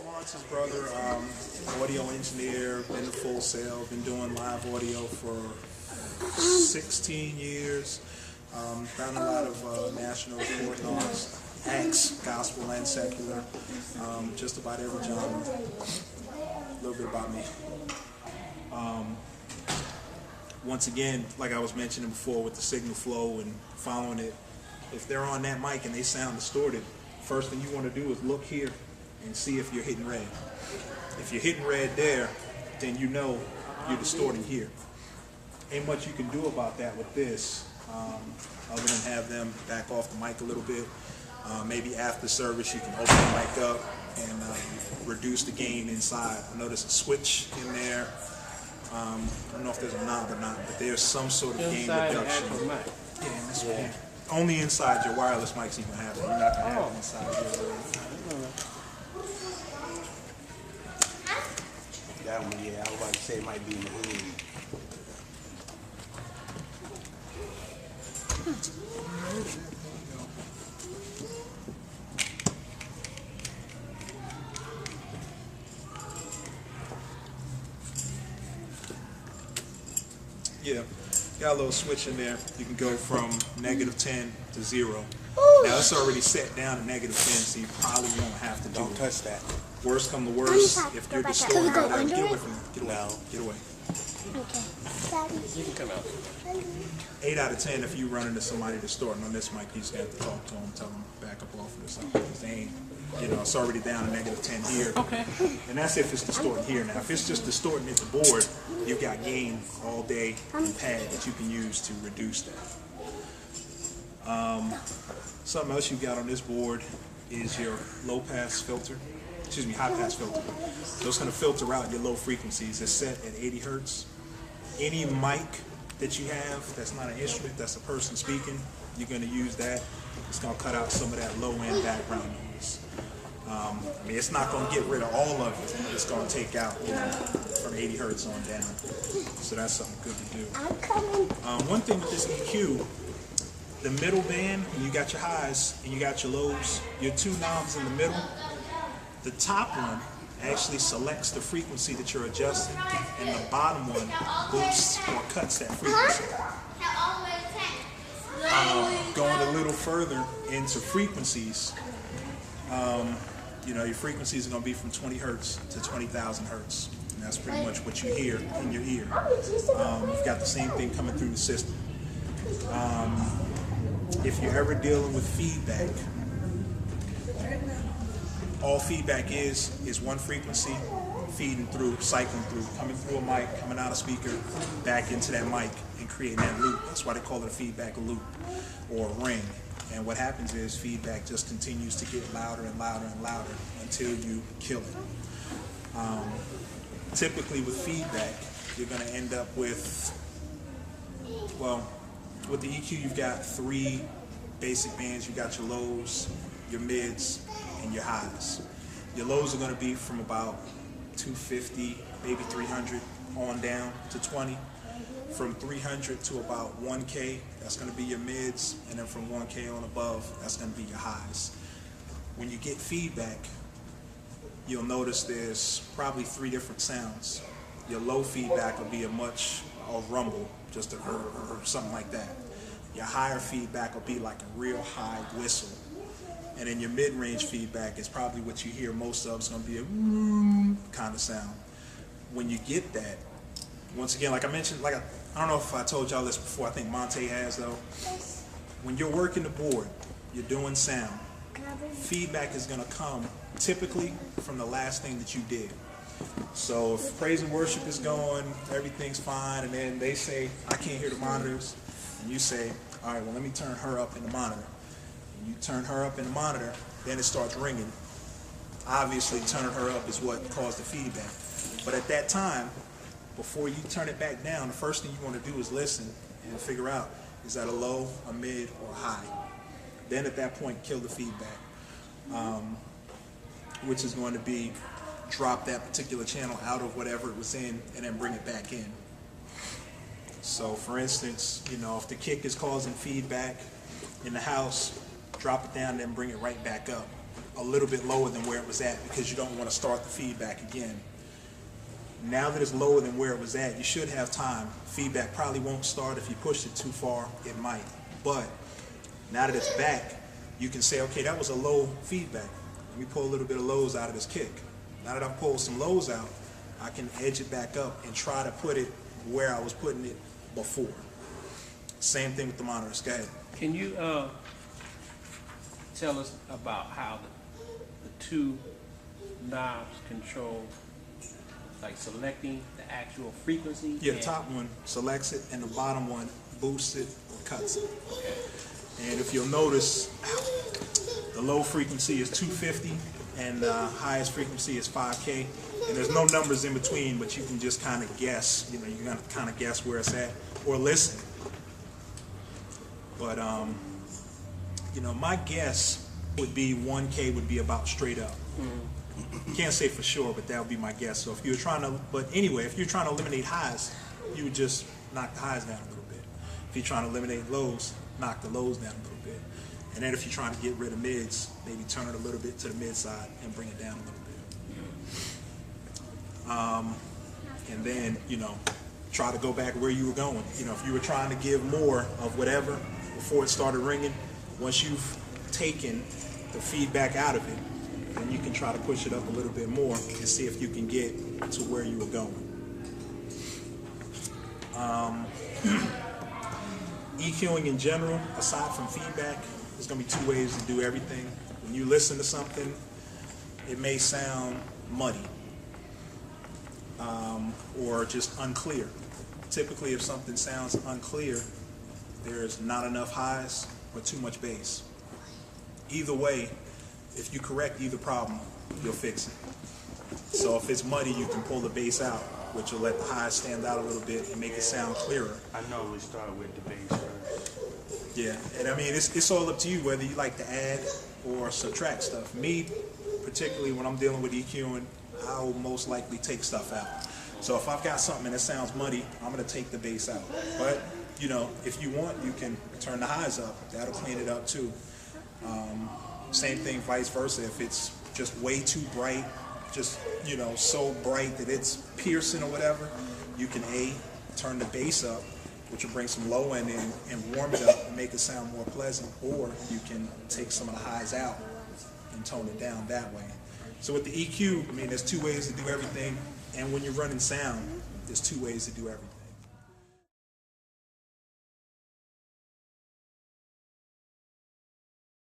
Lawrence's brother, audio engineer, been to Full Sail, been doing live audio for 16 years. Done a lot of national recording artists, acts, gospel and secular, just about every genre. A little bit about me. Once again, like I was mentioning before with the signal flow and following it, if they're on that mic and they sound distorted, first thing you want to do is look here and see if you're hitting red. If you're hitting red there, then you know you're distorting here. Ain't much you can do about that with this, other than have them back off the mic a little bit. Maybe after service you can open the mic up and reduce the gain inside. I know there's a switch in there. I don't know if there's a knob or not, but there's some sort of gain reduction. Yeah, and this one here. Only inside your wireless mics you can have it. You're not going to have it inside your That one, yeah, I was about to say it might be in the hood. Yeah, got a little switch in there. You can go from -10 to 0. Now it's already set down to -10, so you probably won't have to do Don't touch that. Worst come to worst, if you're distorting, get away from me. Get away. No. Get away. Okay. Daddy. You can come out. 8 out of 10 if you run into somebody distorting on this mic, you just have to talk to them, tell them back up off of this. Because they ain't, it's already down to -10 here. Okay. And that's if it's distorting here. Now, if it's just distorting at the board, you've got gain all day and pad that you can use to reduce that. Something else you got on this board is your high pass filter. So it's going to filter out your low frequencies. It's set at 80 hertz. Any mic that you have that's not an instrument, that's a person speaking, you're going to use that. It's going to cut out some of that low end background noise. It's not going to get rid of all of it. It's going to take out from 80 hertz on down. So that's something good to do. One thing with this EQ, the middle band, when you got your highs and you got your lows, your two knobs in the middle, the top one actually selects the frequency that you're adjusting, and the bottom one boosts or cuts that frequency. Going a little further into frequencies, your frequencies are going to be from 20 hertz to 20,000 hertz. And that's pretty much what you hear in your ear. You've got the same thing coming through the system. If you're ever dealing with feedback, all feedback is one frequency feeding through, cycling through, coming through a mic, coming out a speaker, back into that mic and creating that loop. That's why they call it a feedback loop or a ring. And what happens is feedback just continues to get louder and louder and louder until you kill it. Typically with feedback, you're going to end up with, with the EQ, you've got 3 basic bands. You got your lows, your mids, and your highs. Your lows are going to be from about 250, maybe 300 on down to 20. From 300 to about 1K, that's going to be your mids, and then from 1K on above, that's going to be your highs. When you get feedback, you'll notice there's probably 3 different sounds. Your low feedback will be a rumble, just or something like that. Your higher feedback will be like a real high whistle. And then your mid-range feedback is probably what you hear most of. It's going to be a kind of sound. When you get that, once again, like I mentioned, I don't know if I told y'all this before, I think Monte has though. When you're working the board, you're doing sound, feedback is going to come typically from the last thing that you did. So if praise and worship is going, everything's fine, and then they say, I can't hear the monitors, and you say, all right, well, let me turn her up in the monitor. And you turn her up in the monitor, then it starts ringing. Obviously, turning her up is what caused the feedback. But at that time, before you turn it back down, the first thing you want to do is listen and figure out, is that a low, a mid, or a high? Then at that point, kill the feedback, which is going to be drop that particular channel out of whatever it was in and then bring it back in. So for instance, if the kick is causing feedback in the house, drop it down and then bring it right back up. a little bit lower than where it was at because you don't want to start the feedback again. Now that it's lower than where it was at, you should have time. Feedback probably won't start if you pushed it too far, it might. But now that it's back, you can say, okay, that was a low feedback. Let me pull a little bit of lows out of this kick. Now that I've pulled some lows out, I can edge it back up and try to put it where I was putting it before. Same thing with the monitors. Go ahead. Can you tell us about how the two knobs control, like selecting the actual frequency? Yeah, the top one selects it and the bottom one boosts it or cuts it. And if you'll notice, the low frequency is 250 and the highest frequency is 5K. And there's no numbers in between, but you can just kind of guess. You know, you can kind of guess where it's at or listen. But you know, my guess would be 1K would be about straight up. Can't say for sure, but that would be my guess. So if you're trying to, but anyway, if you're trying to eliminate highs, you would just knock the highs down a little bit. If you're trying to eliminate lows, knock the lows down a little bit. And then if you're trying to get rid of mids, maybe turn it a little bit to the mid side and bring it down a little bit. And then, you know, try to go back where you were going. You know, if you were trying to give more of whatever before it started ringing, once you've taken the feedback out of it, then you can try to push it up a little bit more and see if you can get to where you were going. EQing in general, aside from feedback, there's going to be two ways to do everything. When you listen to something, it may sound muddy or just unclear. Typically, if something sounds unclear, there's not enough highs or too much bass. Either way, if you correct either problem, you'll fix it. So if it's muddy, you can pull the bass out, which will let the highs stand out a little bit and make it sound clearer. I normally start with the bass first. Yeah, and I mean, it's all up to you whether you like to add or subtract stuff. Me, particularly when I'm dealing with EQing, I'll most likely take stuff out. So if I've got something that sounds muddy, I'm going to take the bass out. But, you know, if you want, you can turn the highs up. That'll clean it up too. Same thing, vice versa. If it's just way too bright, just, you know, so bright that it's piercing or whatever, you can turn the bass up, which will bring some low end in and warm it up and make it sound more pleasant, or you can take some of the highs out and tone it down that way. So with the EQ, I mean, there's two ways to do everything, and when you're running sound, there's two ways to do everything.